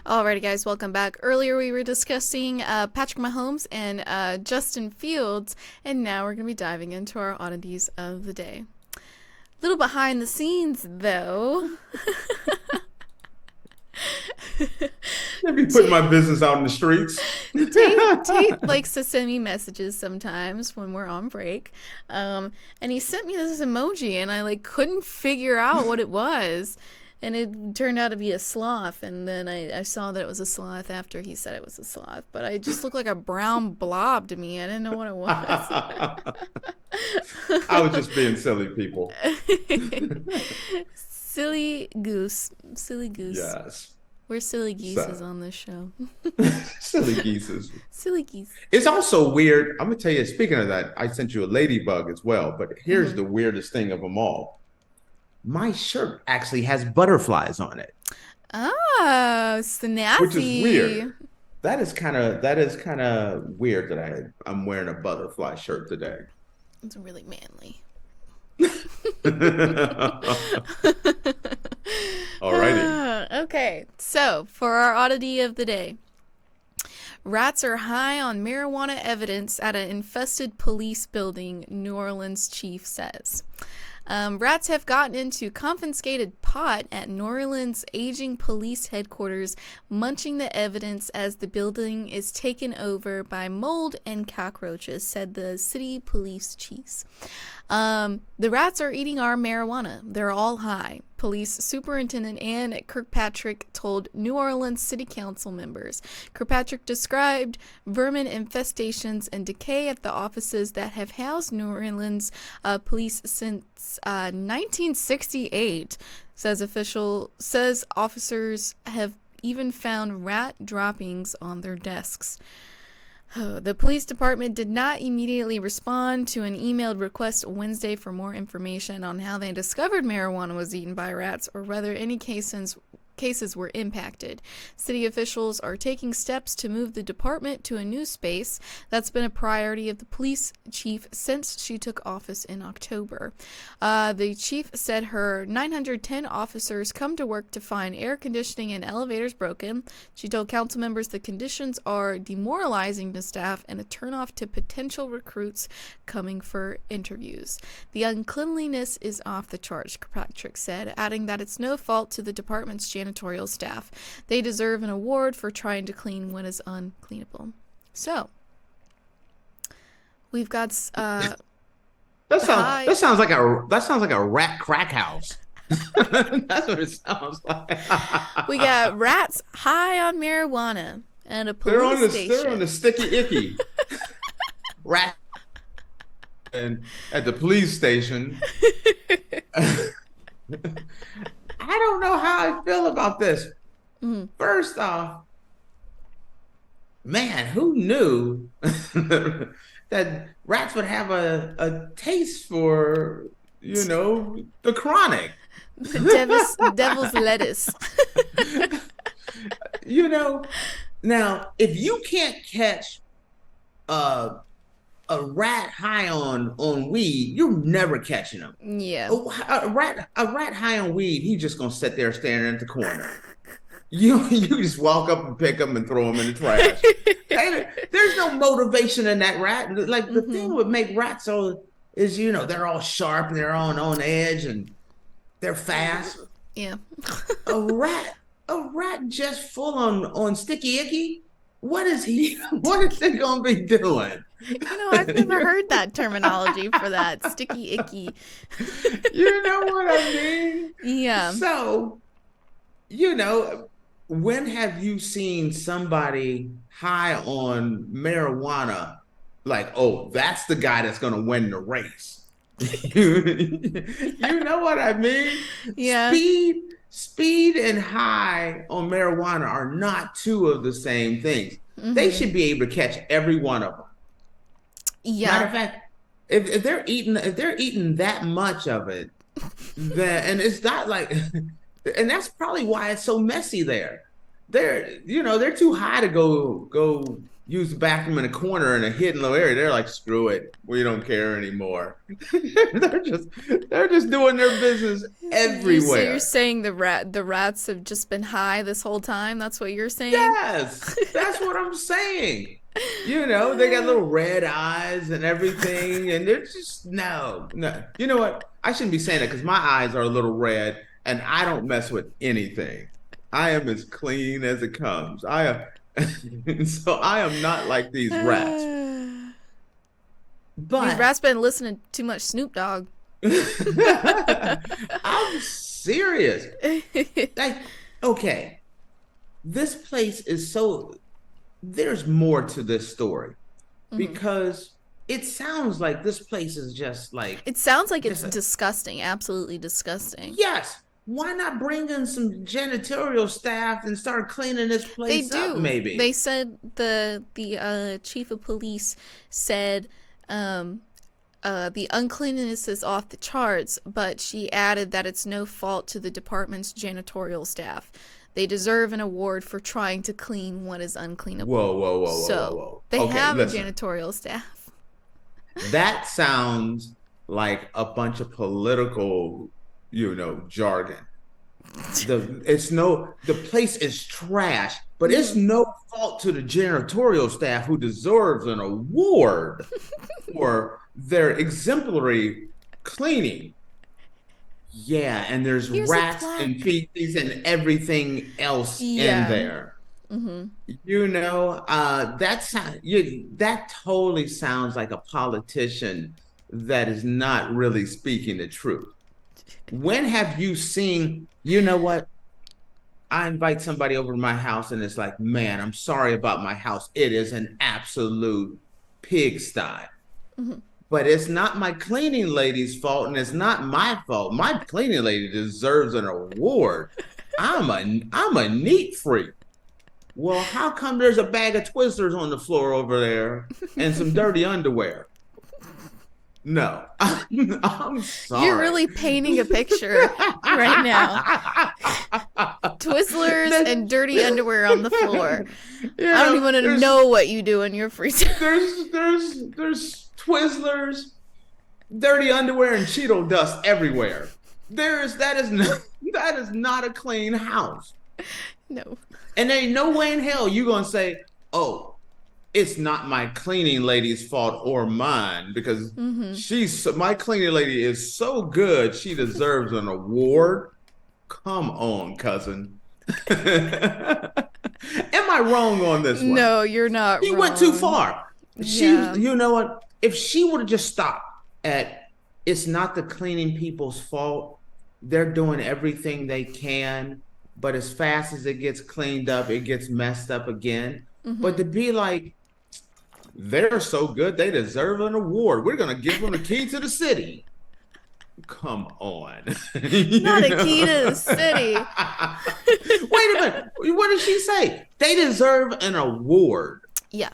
Alrighty, guys, welcome back. Earlier we were discussing Patrick Mahomes and Justin Fields, and now we're going to be diving into our oddities of the day. Little behind the scenes, though. I'd be putting my business out in the streets. Tate likes to send me messages sometimes when we're on break, and he sent me this emoji, and I couldn't figure out what it was. And it turned out to be a sloth, and then I saw that it was a sloth after he said it was a sloth. But I just looked like a brown blob to me. I didn't know what it was. I was just being silly, people. Silly goose. Silly goose. Yes. We're silly geeses on this show. Silly geeses. Silly geese. It's also weird. I'm going to tell you, speaking of that, I sent you a ladybug as well. But here's the weirdest thing of them all. My shirt actually has butterflies on it. Oh, snazzy. Which is weird. That is kind of weird that I'm wearing a butterfly shirt today. It's really manly. Alrighty. Okay, so for our oddity of the day. Rats are high on marijuana evidence at an infested police building, New Orleans chief says. Rats have gotten into confiscated pot at New Orleans aging police headquarters, munching the evidence as the building is taken over by mold and cockroaches, said the city police chiefs. The rats are eating our marijuana. They're all high. Police Superintendent Anne Kirkpatrick told New Orleans City Council members. Kirkpatrick described vermin infestations and decay at the offices that have housed New Orleans police since 1968. Says officers have even found rat droppings on their desks. The police department did not immediately respond to an emailed request Wednesday for more information on how they discovered marijuana was eaten by rats or whether any cases were impacted. City officials are taking steps to move the department to a new space. That's been a priority of the police chief since she took office in October. The chief said her 910 officers come to work to find air conditioning and elevators broken. She told council members the conditions are demoralizing to staff and a turnoff to potential recruits coming for interviews. The uncleanliness is off the charts, Kirkpatrick said, adding that it's no fault to the department's janitorial staff. They deserve an award for trying to clean what is uncleanable. So, we've got that sounds like a rat crack house. That's what it sounds like. We got rats high on marijuana and a police station. They're on the sticky icky. Rat and at the police station. I don't know how I feel about this. First off, man, who knew that rats would have a taste for, the chronic? The devil's lettuce. Now, if you can't catch a rat high on weed, you're never catching them. Yeah. A rat high on weed, he's just gonna sit there staring at the corner. You just walk up and pick them and throw them in the trash. There's no motivation in that rat. Like the thing would make rats is they're all sharp and they're on edge and they're fast. Yeah. a rat just full on sticky icky. What is he gonna be doing? I've never heard that terminology for that. Sticky icky. You know what I mean? Yeah. So, when have you seen somebody high on marijuana like, oh, that's the guy that's gonna win the race? You know what I mean? Yeah. Speed and high on marijuana are not two of the same things. They should be able to catch every one of them. Yeah. Matter of fact, if they're eating that much of it, then and it's not like, and that's probably why it's so messy there. They're too high to go use the bathroom in a corner in a hidden little area. They're like, screw it, we don't care anymore. they're just doing their business everywhere. So you're saying the rats have just been high this whole time? That's what you're saying? Yes, that's what I'm saying. You know, they got little red eyes and everything, and they're just no. You know what? I shouldn't be saying that because my eyes are a little red, and I don't mess with anything. I am as clean as it comes. I am, so I am not like these rats. But these rats been listening to too much Snoop Dogg. I'm serious. Like, okay, this place is so. There's more to this story because it sounds like this place is just like. It sounds like it's disgusting, absolutely disgusting. Yes. Why not bring in some janitorial staff and start cleaning this place up, maybe? They said the chief of police said the uncleanliness is off the charts, but she added that it's no fault to the department's janitorial staff. They deserve an award for trying to clean what is uncleanable. Whoa. They have a janitorial staff. That sounds like a bunch of political, jargon. The place is trash, but it's no fault to the janitorial staff who deserves an award for their exemplary cleaning. Yeah, and there's rats and feces and everything else in there. That totally sounds like a politician that is not really speaking the truth. When have you seen, you know what? I invite somebody over to my house and it's like, man, I'm sorry about my house. It is an absolute pigsty. But it's not my cleaning lady's fault, and it's not my fault. My cleaning lady deserves an award. I'm a neat freak. Well, how come there's a bag of Twizzlers on the floor over there and some dirty underwear? No, I'm sorry. You're really painting a picture right now. Twizzlers and dirty underwear on the floor. I don't even want to know what you do in your free time. There's Twizzlers, dirty underwear, and Cheeto dust everywhere. That is not a clean house. No. And there ain't no way in hell you gonna say, oh, it's not my cleaning lady's fault or mine because my cleaning lady is so good she deserves an award. Come on, cousin. Am I wrong on this one? No, you're not. She went too far. You know what? If she would have just stopped at, it's not the cleaning people's fault. They're doing everything they can, but as fast as it gets cleaned up, it gets messed up again. But to be like, they're so good, they deserve an award. We're going to give them the key to the city. Come on. Not a key to the city. Wait a minute. What did she say? They deserve an award. Yeah.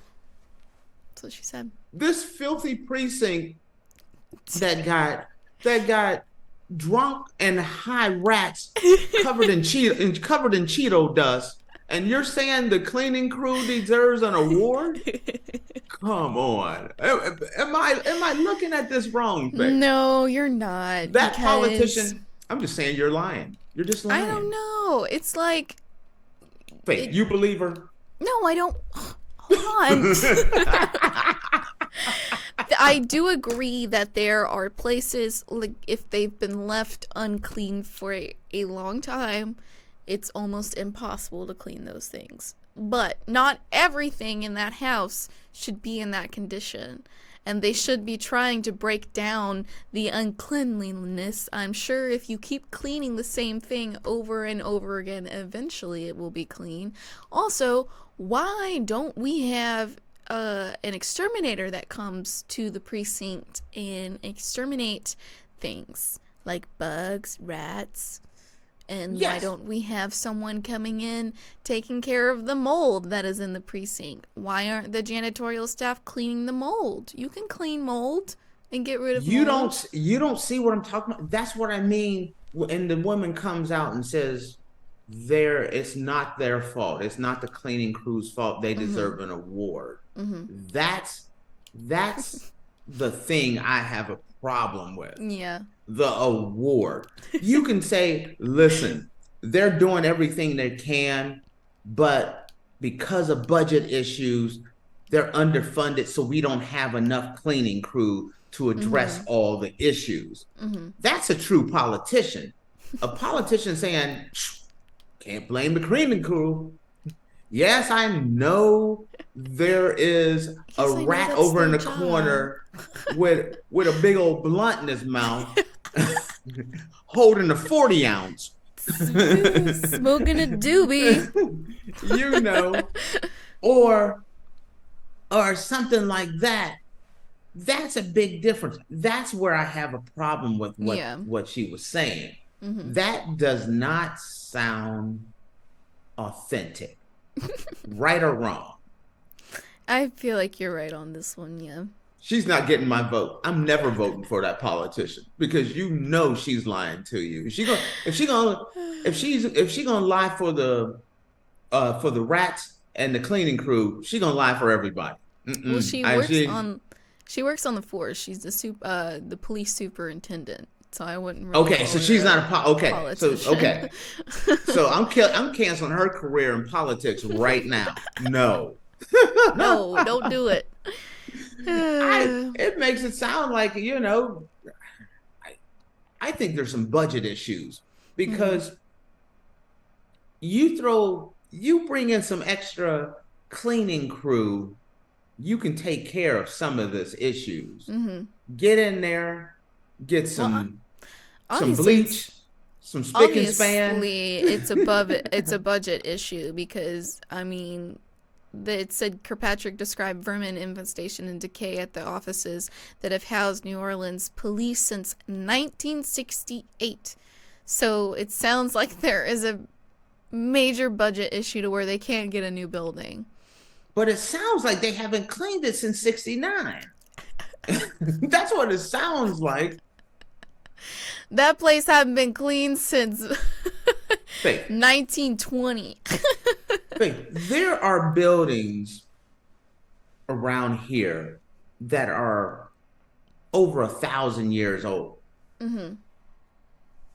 That's what she said. This filthy precinct that got drunk and high rats covered in Cheeto dust, and you're saying the cleaning crew deserves an award? Come on. Am I looking at this wrong? Thing? No, you're not. That politician, I'm just saying you're lying. You're just lying. I don't know. It's like... Wait, you believe her? No, I don't... Hold on. I do agree that there are places, like, if they've been left unclean for a long time, it's almost impossible to clean those things. But not everything in that house should be in that condition. And they should be trying to break down the uncleanliness. I'm sure if you keep cleaning the same thing over and over again, eventually it will be clean. Also, why don't we have an exterminator that comes to the precinct and exterminate things like bugs, rats? And why don't we have someone coming in taking care of the mold that is in the precinct? Why aren't the janitorial staff cleaning the mold? You can clean mold and get rid of mold. You don't see what I'm talking about? That's what I mean. And the woman comes out and says, it's not their fault. It's not the cleaning crew's fault. They deserve an award. That's the thing I have a problem with. Yeah. The award. You can say, listen, they're doing everything they can, but because of budget issues, they're underfunded, so we don't have enough cleaning crew to address all the issues. That's a true politician. A politician saying, can't blame the cleaning crew. Yes, I know there is a rat over in the corner with a big old blunt in his mouth, holding a 40 ounce. Smoking a doobie. You know, or something like that. That's a big difference. That's where I have a problem with what she was saying. That does not sound authentic. Right or wrong? I feel like you're right on this one, yeah. She's not getting my vote. I'm never voting for that politician because you know she's lying to you. If she's gonna lie for the rats and the cleaning crew, she's gonna lie for everybody. Well, she works on the force. She's the police superintendent. So I wouldn't really okay, so she's not a politician. So I'm canceling her career in politics right now. No. No, don't do it. It makes it sound like, you know, I think there's some budget issues because you bring in some extra cleaning crew, you can take care of some of this issues. Get in there, get some bleach, some spick and span. Obviously, it's a budget issue because, I mean, it said Kirkpatrick described vermin infestation and decay at the offices that have housed New Orleans police since 1968. So it sounds like there is a major budget issue to where they can't get a new building. But it sounds like they haven't cleaned it since 69. That's what it sounds like. That place hasn't been cleaned since 1920. There are buildings around here that are over 1,000 years old. And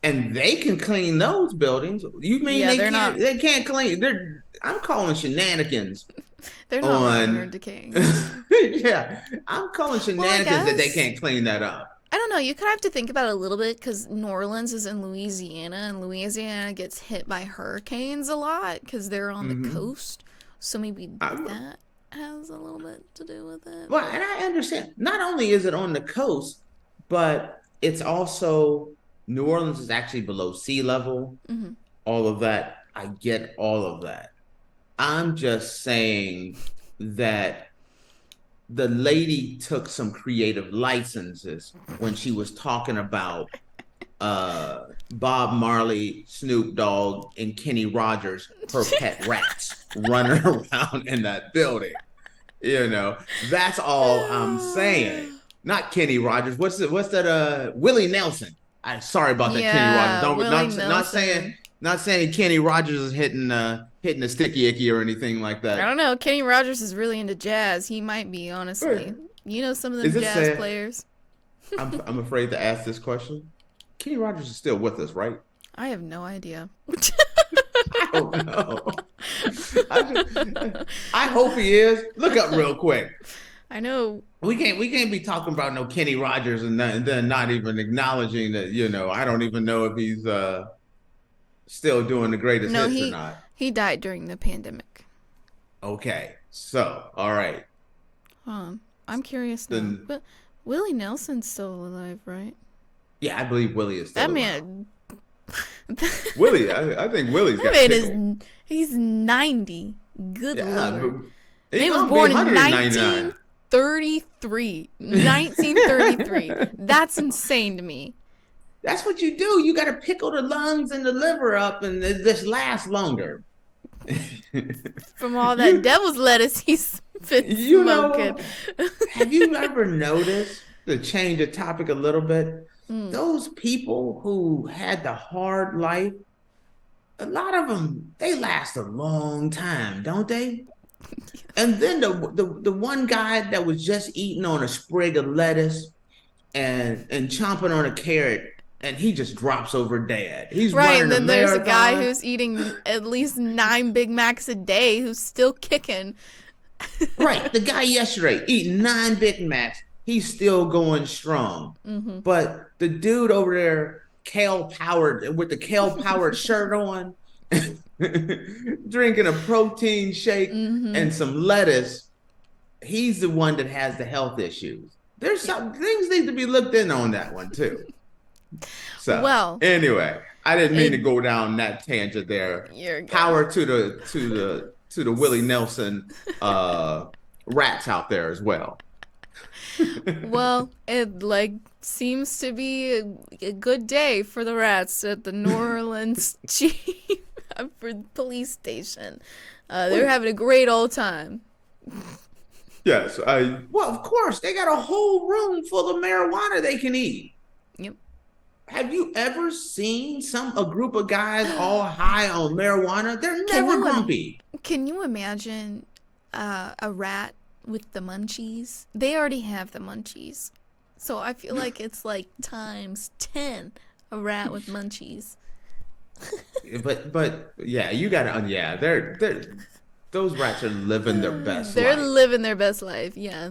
they can clean those buildings. You mean they can't clean? I'm calling shenanigans. They're not longer decaying. Yeah, I'm calling shenanigans that they can't clean that up. I don't know. You could have to think about it a little bit because New Orleans is in Louisiana, and Louisiana gets hit by hurricanes a lot because they're on the coast. So maybe that has a little bit to do with it. Well, and I understand. Not only is it on the coast, but it's also New Orleans is actually below sea level. All of that. I get all of that. I'm just saying that the lady took some creative licenses when she was talking about Bob Marley, Snoop Dogg, and Kenny Rogers, her pet rats, running around in that building. You know, that's all I'm saying. Not Kenny Rogers. What's that? Willie Nelson. Sorry about that, Kenny Rogers. Not saying Kenny Rogers is hitting a sticky icky or anything like that. I don't know. Kenny Rogers is really into jazz. He might be, honestly. You know some of them jazz players. I'm afraid to ask this question. Kenny Rogers is still with us, right? I have no idea. I don't know. I hope he is. Look up real quick. I know. We can't be talking about no Kenny Rogers and then not even acknowledging that, you know, I don't even know if he's still doing the greatest hits or not. He died during the pandemic. Okay. So, all right. I'm curious now. But Willie Nelson's still alive, right? Yeah, I believe Willie is still alive. Man. Willie, I think Willie's got tickled. He's 90. Good Lord. He was born in 1933. 1933. That's insane to me. That's what you do. You got to pickle the lungs and the liver up and this lasts longer. From all that devil's lettuce he's been smoking. Have you ever noticed, to change the topic a little bit, those people who had the hard life a lot of them, they last a long time, don't they? And then the one guy that was just eating on a sprig of lettuce and chomping on a carrot, and he just drops over dead. He's right, and then there's marathon. A guy who's eating at least 9 Big Macs a day who's still kicking. Right, the guy yesterday eating 9 Big Macs, he's still going strong. Mm-hmm. But the dude over there, with the kale powered shirt on, drinking a protein shake and some lettuce, he's the one that has the health issues. There's some things need to be looked in on that one too. So well, anyway, I didn't mean to go down that tangent there. Power to the Willie Nelson rats out there as well. Well, it seems to be a good day for the rats at the New Orleans chief for the police station. They're having a great old time. Yes, well, of course, they got a whole room full of marijuana they can eat. Yep. Have you ever seen a group of guys all high on marijuana? They're never grumpy. Can you imagine a rat with the munchies? They already have the munchies. So I feel like it's like times 10 a rat with munchies. but yeah, you gotta they're those rats are living their best life. They're living their best life, yeah.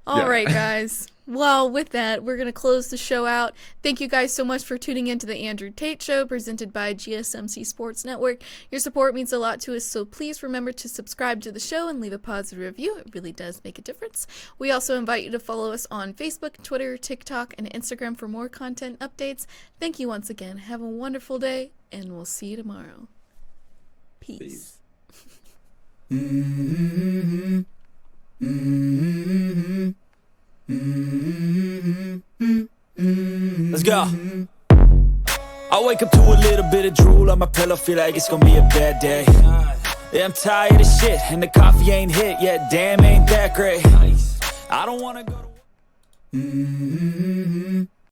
All right, guys. Well, with that, we're going to close the show out. Thank you guys so much for tuning in to the Andrew Tate Show, presented by GSMC Sports Network. Your support means a lot to us, so please remember to subscribe to the show and leave a positive review. It really does make a difference. We also invite you to follow us on Facebook, Twitter, TikTok, and Instagram for more content updates. Thank you once again. Have a wonderful day, and we'll see you tomorrow. Peace. Mm-hmm. Mm-hmm. Mm-hmm. Let's go. I wake up to a little bit of drool on my pillow, feel like it's gonna be a bad day. Yeah, I'm tired of shit, and the coffee ain't hit yet. Damn, ain't that great. I don't wanna go to